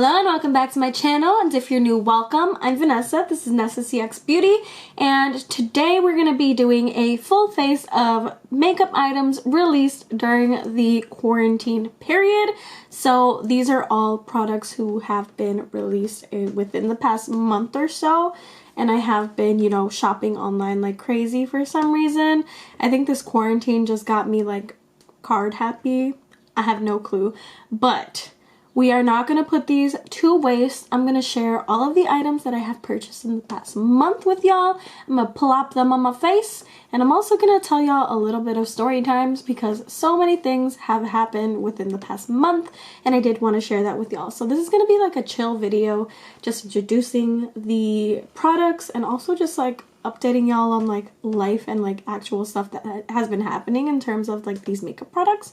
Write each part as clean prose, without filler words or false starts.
Hello and welcome back to my channel, and if you're new, welcome. I'm Vanessa, this is Nessa CX Beauty, and today we're going to be doing a full face of makeup items released during the quarantine period. So these are all products who have been released within the past month or so, and I have been, shopping online like crazy for some reason. I think this quarantine just got me like card happy. I have no clue, but we are not going to put these to waste. I'm going to share all of the items that I have purchased in the past month with y'all. I'm going to plop them on my face. And I'm also going to tell y'all a little bit of story times because so many things have happened within the past month. And I did want to share that with y'all. So this is going to be like a chill video, just introducing the products and also just like updating y'all on like life and like actual stuff that has been happening in terms of like these makeup products.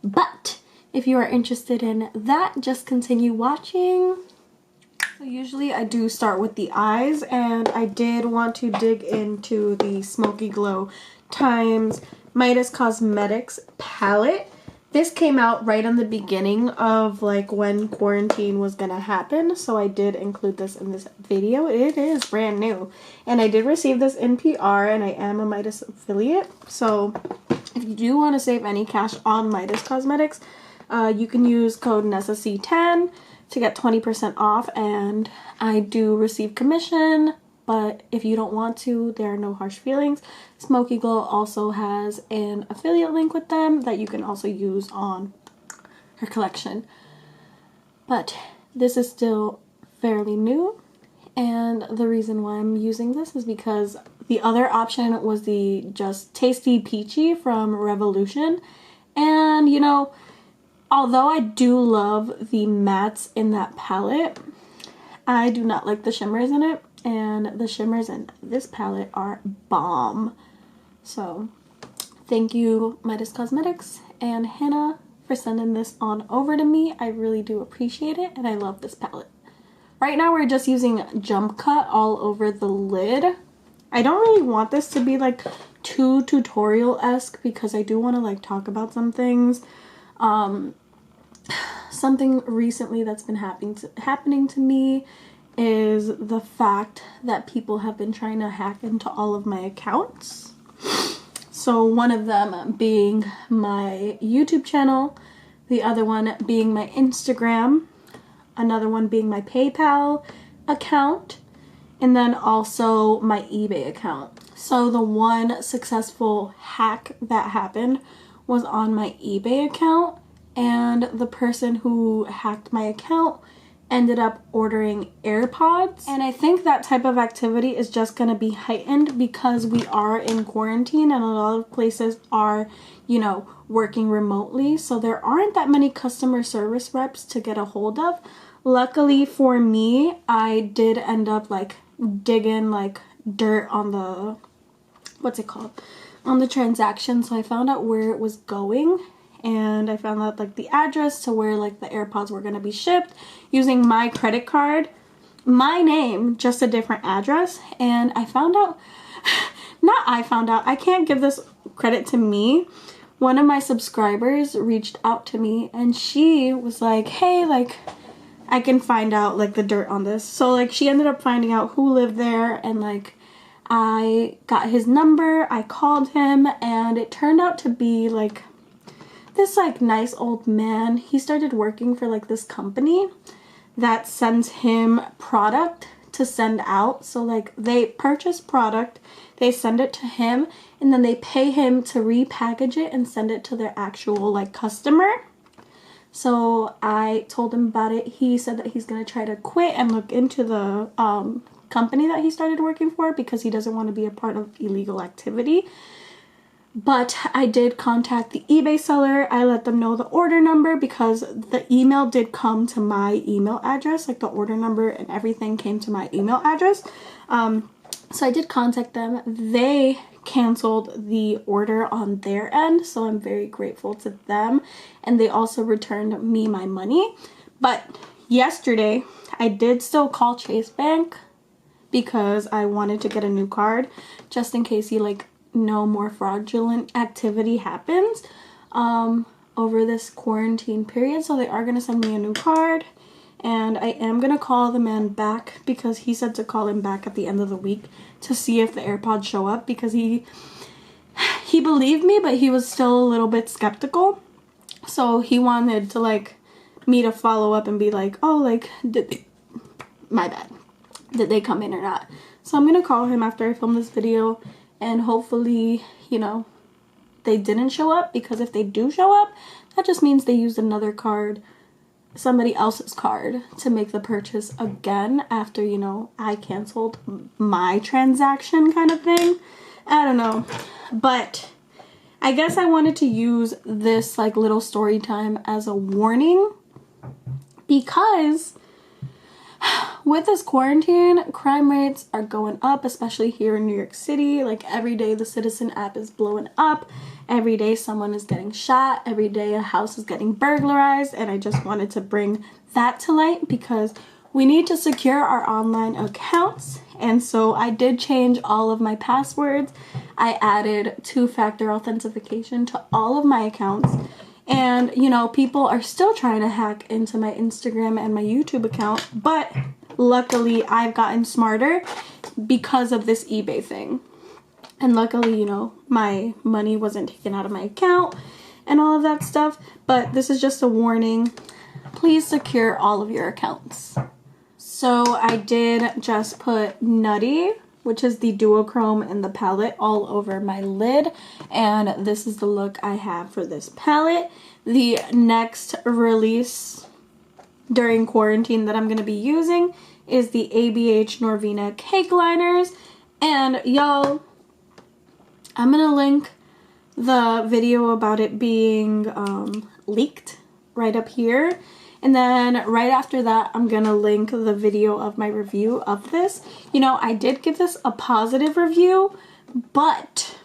But if you are interested in that, just continue watching. So usually I do start with the eyes, and I did want to dig into the Smoky Glow times Midas Cosmetics palette. This came out right in the beginning of like when quarantine was gonna happen, so I did include this in this video. It is brand new, and I did receive this in PR, and I am a Midas affiliate. So if you do want to save any cash on Midas Cosmetics, you can use code NESSAC10 to get 20% off, and I do receive commission, but if you don't want to, there are no harsh feelings. Smoky Glow also has an affiliate link with them that you can also use on her collection. But this is still fairly new, and the reason why I'm using this is because the other option was the Just Tasty Peachy from Revolution, and although I do love the mattes in that palette, I do not like the shimmers in it, and the shimmers in this palette are bomb. So thank you Midas Cosmetics and Hannah for sending this on over to me. I really do appreciate it, and I love this palette. Right now we're just using Jump Cut all over the lid. I don't really want this to be like too tutorial-esque because I do want to like talk about some things. Something recently that's been happening to me is the fact that people have been trying to hack into all of my accounts. So one of them being my YouTube channel, the other one being my Instagram, another one being my PayPal account, and then also my eBay account. So the one successful hack that happened was on my eBay account, and the person who hacked my account ended up ordering AirPods. And I think that type of activity is just going to be heightened because we are in quarantine and a lot of places are, working remotely. So there aren't that many customer service reps to get a hold of. Luckily for me, I did end up like digging like dirt on the, on the transaction. So I found out where it was going. And I found out like the address to where like the AirPods were going to be shipped using my credit card, my name, just a different address. And I found out, I can't give this credit to me. One of my subscribers reached out to me and she was like, hey, like I can find out like the dirt on this. So like she ended up finding out who lived there, and like I got his number, I called him, and it turned out to be like this like nice old man. He started working for like this company that sends him product to send out. So like they purchase product, they send it to him, and then they pay him to repackage it and send it to their actual like customer. So I told him about it. He said that he's gonna try to quit and look into the company that he started working for because he doesn't want to be a part of illegal activity. But I did contact the eBay seller. I let them know the order number because the email did come to my email address. Like the order number and everything came to my email address. So I did contact them. They canceled the order on their end. So I'm very grateful to them. And they also returned me my money. But yesterday, I did still call Chase Bank because I wanted to get a new card just in case no more fraudulent activity happens over this quarantine period. So they are going to send me a new card, and I am gonna call the man back because he said to call him back at the end of the week to see if the AirPods show up, because he believed me, but he was still a little bit skeptical. So he wanted to like me to follow up and be like, oh, like, my bad, did they come in or not? So I'm gonna call him after I film this video, and hopefully, you know, they didn't show up, because if they do show up, that just means they used another card, somebody else's card, to make the purchase again after, you know, I canceled my transaction kind of thing. I don't know, but I guess I wanted to use this like little story time as a warning, because with this quarantine, crime rates are going up, especially here in New York City. Like every day the Citizen app is blowing up. Every day someone is getting shot. Every day a house is getting burglarized. And I just wanted to bring that to light because we need to secure our online accounts. And so I did change all of my passwords. I added 2-factor authentication to all of my accounts. And, you know, people are still trying to hack into my Instagram and my YouTube account, but luckily I've gotten smarter because of this eBay thing. And luckily, you know, my money wasn't taken out of my account and all of that stuff. But this is just a warning. Please secure all of your accounts. So I did just put Nutty, which is the duochrome in the palette, all over my lid. And this is the look I have for this palette. The next release during quarantine that I'm going to be using is the ABH Norvina cake liners. And y'all, I'm going to link the video about it being leaked right up here. And then right after that, I'm going to link the video of my review of this. You know, I did give this a positive review, but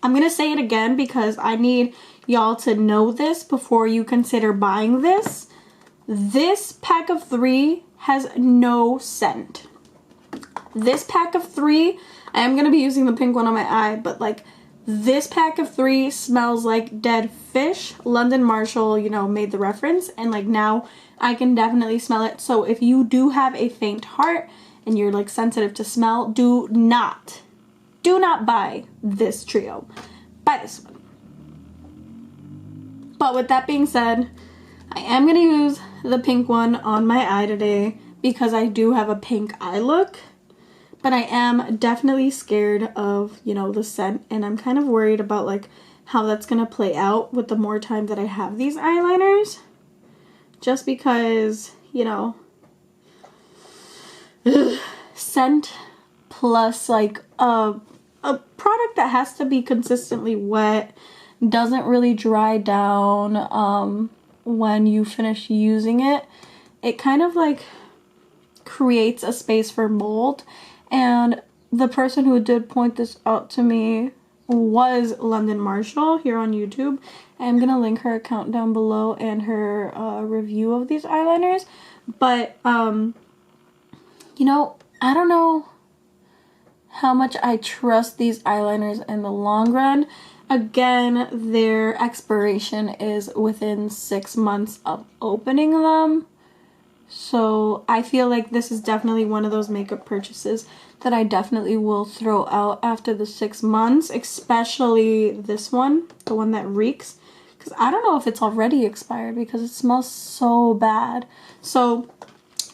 I'm going to say it again because I need y'all to know this before you consider buying this. This pack of 3 has no scent. This pack of 3, I am going to be using the pink one on my eye, but like this pack of 3 smells like dead fish. London Marshall, you know, made the reference, and like now I can definitely smell it. So if you do have a faint heart and you're like sensitive to smell, do not buy this trio. Buy this one. But with that being said, I am going to use the pink one on my eye today because I do have a pink eye look. But I am definitely scared of, you know, the scent, and I'm kind of worried about like how that's going to play out with the more time that I have these eyeliners. Just because, you know, scent plus like a product that has to be consistently wet, doesn't really dry down when you finish using it. It kind of like creates a space for mold. And the person who did point this out to me was London Marshall here on YouTube. I'm going to link her account down below and her review of these eyeliners. But, you know, I don't know how much I trust these eyeliners in the long run. Again, their expiration is within 6 months of opening them. So I feel like this is definitely one of those makeup purchases that I definitely will throw out after the 6 months, especially this one, the one that reeks, because I don't know if it's already expired because it smells so bad. So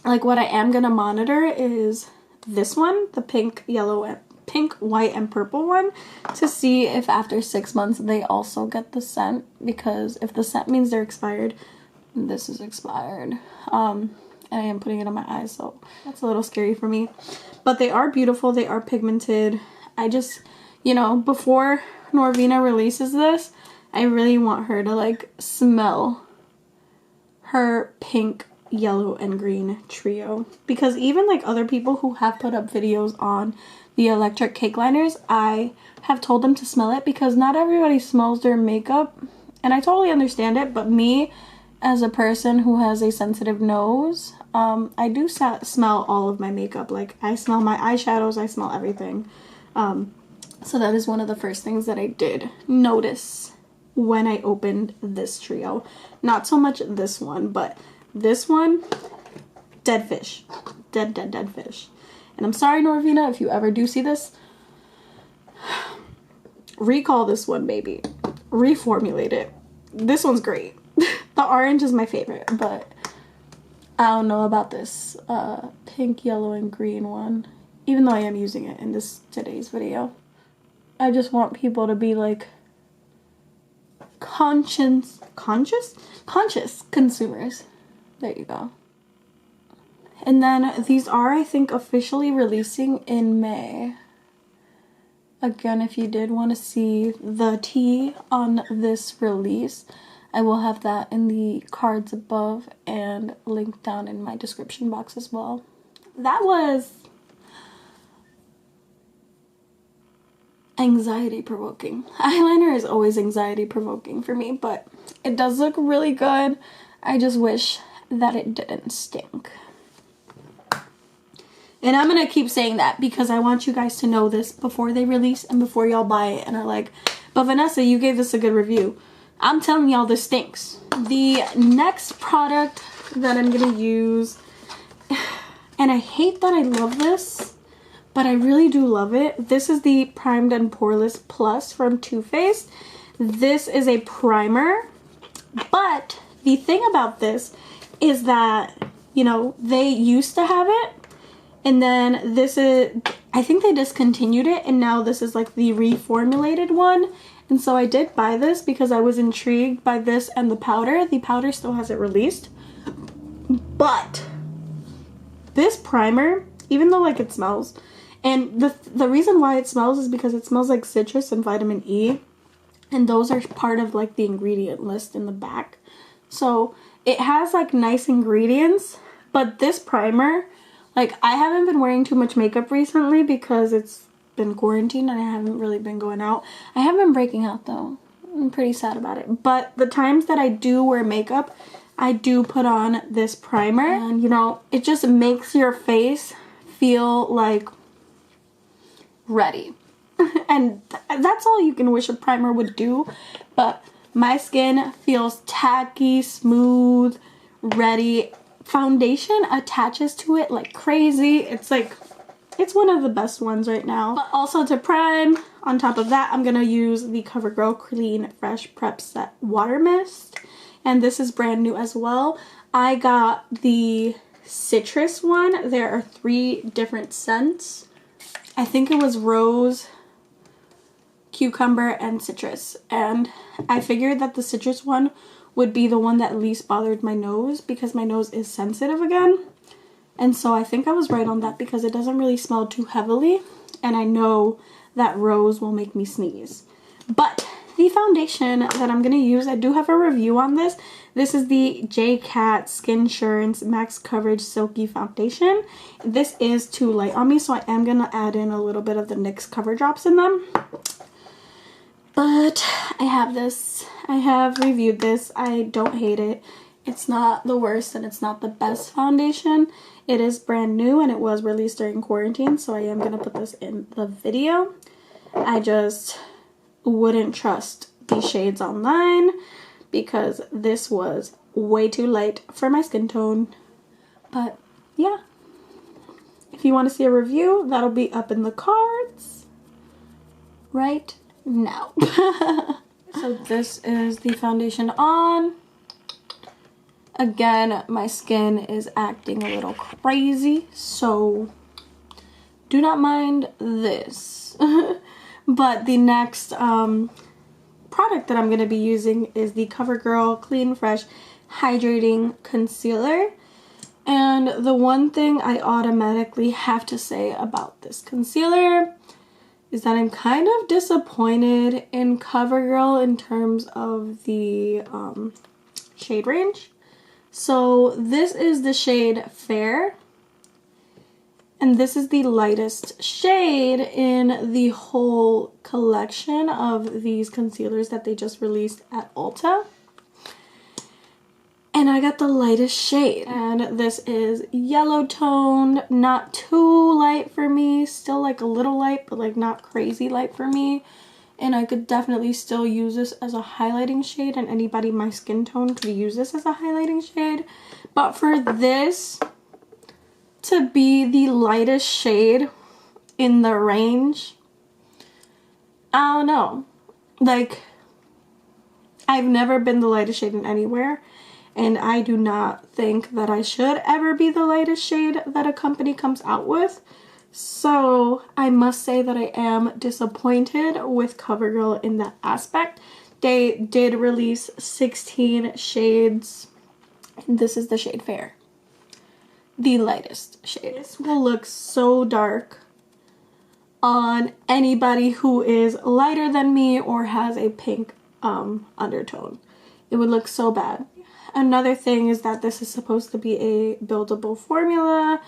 like what I am going to monitor is this one, the pink, yellow, pink, white, and purple one, to see if after 6 months they also get the scent, because if the scent means they're expired, this is expired. And I am putting it on my eyes, so that's a little scary for me. But they are beautiful. They are pigmented. I just, you know, before Norvina releases this, I really want her to like smell her pink, yellow, and green trio. Because even like other people who have put up videos on the electric cake liners, I have told them to smell it because not everybody smells their makeup. And I totally understand it, but me, as a person who has a sensitive nose, I do smell all of my makeup. Like, I smell my eyeshadows, I smell everything. So that is one of the first things that I did notice when I opened this trio. Not so much this one, but This one, dead fish. Dead fish. And I'm sorry, Norvina, if you ever do see this. Recall this one, baby. Reformulate it. This one's great. The orange is my favorite, but I don't know about this pink, yellow, and green one. Even though I am using it in today's video. I just want people to be like conscious consumers. There you go. And then these are, I think, officially releasing in May. Again, if you did want to see the tea on this release, I will have that in the cards above and linked down in my description box as well. That was anxiety provoking. Eyeliner is always anxiety provoking for me, but it does look really good. I just wish that it didn't stink. And I'm gonna keep saying that because I want you guys to know this before they release and before y'all buy it and are like, but Vanessa, you gave this a good review. I'm telling y'all this stinks. The next product that I'm gonna use, and I hate that I love this, but I really do love it. This is the Primed and Poreless Plus from Too Faced. This is a primer, but the thing about this is that, you know, they used to have it, and then this is, I think they discontinued it, and now this is like the reformulated one. And so I did buy this because I was intrigued by this and the powder. The powder still hasn't released, but this primer, even though like it smells, and the reason why it smells is because it smells like citrus and vitamin E, and those are part of like the ingredient list in the back. So it has like nice ingredients, but this primer, like, I haven't been wearing too much makeup recently because it's been quarantined and I haven't really been going out. I have been breaking out though. I'm pretty sad about it. But the times that I do wear makeup, I do put on this primer. And, you know, it just makes your face feel like ready. And that's all you can wish a primer would do. But my skin feels tacky, smooth, ready. Foundation attaches to it like crazy. It's like, it's one of the best ones right now. But also to prime, on top of that, I'm gonna use the Covergirl Clean Fresh Prep Set Water Mist. And this is brand new as well. I got the citrus one. There are 3 different scents. I think it was rose, cucumber, and citrus. And I figured that the citrus one would be the one that least bothered my nose because my nose is sensitive again. And so I think I was right on that because it doesn't really smell too heavily. And I know that rose will make me sneeze. But the foundation that I'm going to use, I do have a review on this. This is the Jcat Skinsurance Max Coverage Silky Foundation. This is too light on me, so I am going to add in a little bit of the NYX Cover Drops in them. But I have this. I have reviewed this. I don't hate it. It's not the worst and it's not the best foundation. It is brand new and it was released during quarantine, so I am going to put this in the video. I just wouldn't trust these shades online because this was way too light for my skin tone. But yeah, if you want to see a review, that'll be up in the cards right now. So this is the foundation on. Again, my skin is acting a little crazy, so do not mind this. But the next product that I'm going to be using is the Covergirl Clean Fresh Hydrating Concealer. And the one thing I automatically have to say about this concealer is that I'm kind of disappointed in Covergirl in terms of the shade range. So this is the shade Fair, and this is the lightest shade in the whole collection of these concealers that they just released at Ulta. And I got the lightest shade, and this is yellow toned, not too light for me, still like a little light, but like not crazy light for me. and I could definitely still use this as a highlighting shade, and anybody my skin tone could use this as a highlighting shade. But for this to be the lightest shade in the range, I don't know. Like, I've never been the lightest shade in anywhere, and I do not think that I should ever be the lightest shade that a company comes out with. So I must say that I am disappointed with Covergirl in that aspect. They did release 16 shades, and this is the shade Fair. The lightest shade. This will look so dark on anybody who is lighter than me or has a pink undertone. It would look so bad. Another thing is that this is supposed to be a buildable formula.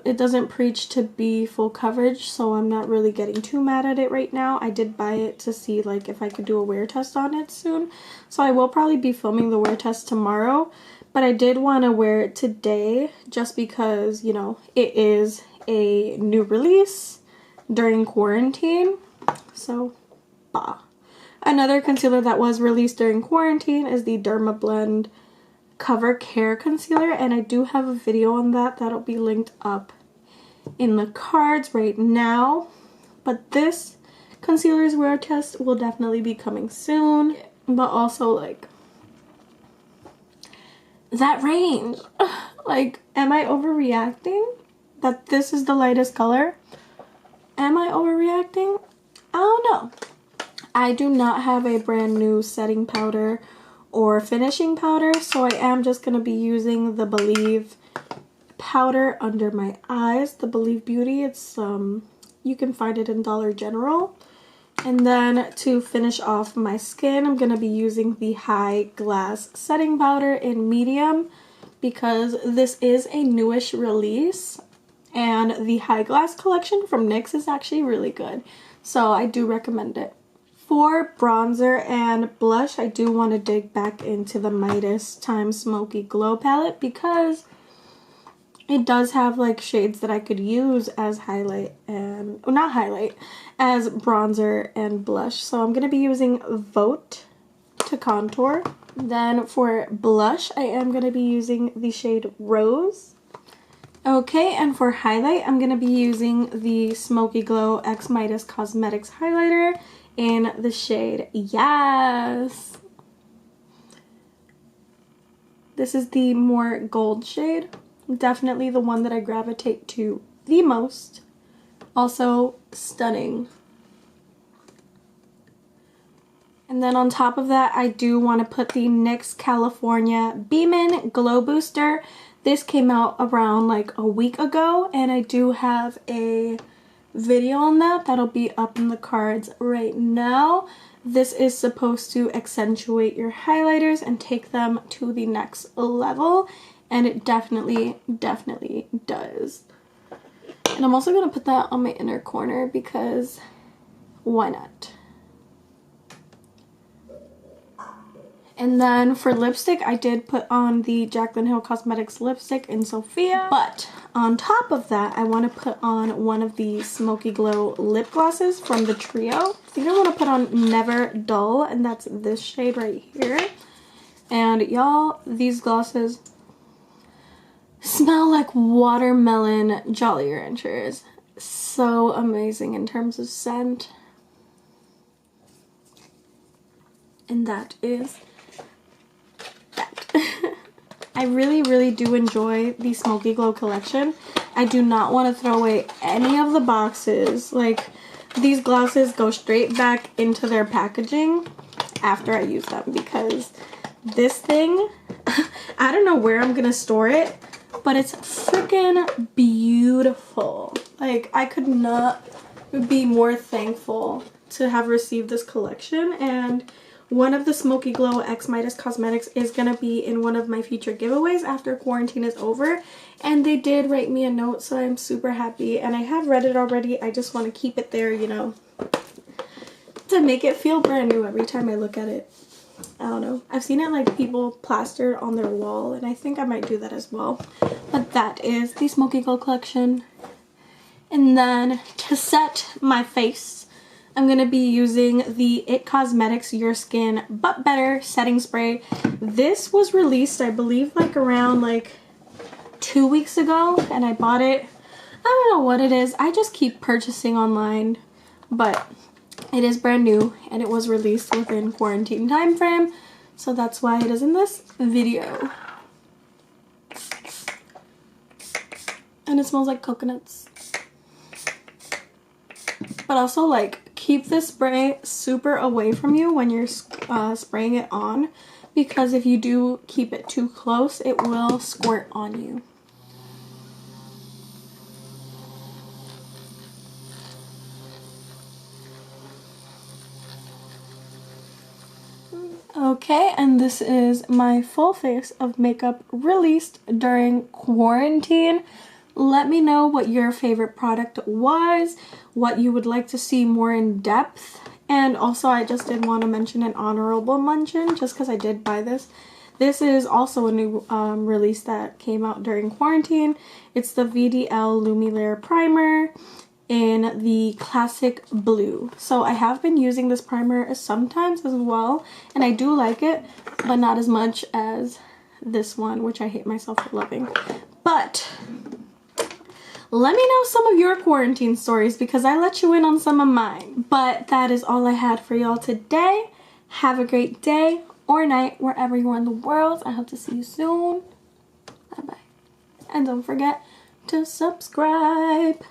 It doesn't preach to be full coverage, so I'm not really getting too mad at it right now. I did buy it to see like if I could do a wear test on it soon, so I will probably be filming the wear test tomorrow, but I did want to wear it today just because, you know, it is a new release during quarantine. So bah. Another concealer that was released during quarantine is the Derma Blend Cover Care Concealer, and I do have a video on that that'll be linked up in the cards right now. But this concealer's wear test will definitely be coming soon. But also, like, that range. Like, am I overreacting that this is the lightest color? Am I overreacting? I don't know. I do not have a brand new setting powder or finishing powder, so I am just going to be using the Believe powder under my eyes, the Believe Beauty. It's you can find it in Dollar General. And then to finish off my skin, I'm going to be using the High Glass setting powder in medium because this is a newish release, and the High Glass collection from NYX is actually really good, so I do recommend it. For bronzer and blush, I do want to dig back into the Midas x Smokey Glow palette because it does have like shades that I could use as highlight and, well, not highlight, as bronzer and blush. So I'm going to be using Vote to contour. Then for blush, I am going to be using the shade Rose. Okay, and for highlight, I'm going to be using the Smoky Glow X Midas Cosmetics highlighter in the shade Yes. This is the more gold shade. Definitely the one that I gravitate to the most. Also stunning. And then on top of that, I do want to put the NYX California Beamin Glow Booster. This came out around like a week ago, and I do have a video on that that'll be up in the cards right now. This is supposed to accentuate your highlighters and take them to the next level, and it definitely does. And I'm also going to put that on my inner corner because why not? And then for lipstick, I did put on the Jaclyn Hill Cosmetics lipstick in Sophia. But on top of that, I want to put on one of the Smoky Glow lip glosses from the trio. I think I want to put on Never Dull, and that's this shade right here. And y'all, these glosses smell like watermelon Jolly Ranchers. So amazing in terms of scent. And that is I really do enjoy the Smoky Glow collection. I do not want to throw away any of the boxes. Like, these glosses go straight back into their packaging after I use them because this thing, I don't know where I'm gonna store it, but it's freaking beautiful. Like, I could not be more thankful to have received this collection, and one of the Smoky Glow X Midas Cosmetics is going to be in one of my future giveaways after quarantine is over. And they did write me a note, so I'm super happy. And I have read it already. I just want to keep it there, you know, to make it feel brand new every time I look at it. I don't know. I've seen it like people plastered on their wall, and I think I might do that as well. But that is the Smoky Glow collection. And then to set my face, I'm going to be using the It Cosmetics Your Skin But Better Setting Spray. This was released, I believe, like around like 2 weeks ago, and I bought it. I don't know what it is. I just keep purchasing online, but it is brand new and it was released within quarantine time frame, so that's why it is in this video. And it smells like coconuts. But also, like, keep this spray super away from you when you're spraying it on, because if you do keep it too close, it will squirt on you. Okay, and this is my full face of makeup released during quarantine. Let me know what your favorite product was, what you would like to see more in depth, and also I just did want to mention an honorable mention just because I did buy this. This is also a new release that came out during quarantine. It's the VDL Lumi Layer Primer in the classic blue. So I have been using this primer sometimes as well, and I do like it, but not as much as this one, which I hate myself for loving. But let me know some of your quarantine stories, because I let you in on some of mine. But that is all I had for y'all today. Have a great day or night wherever you are in the world. I hope to see you soon. Bye bye. And don't forget to subscribe.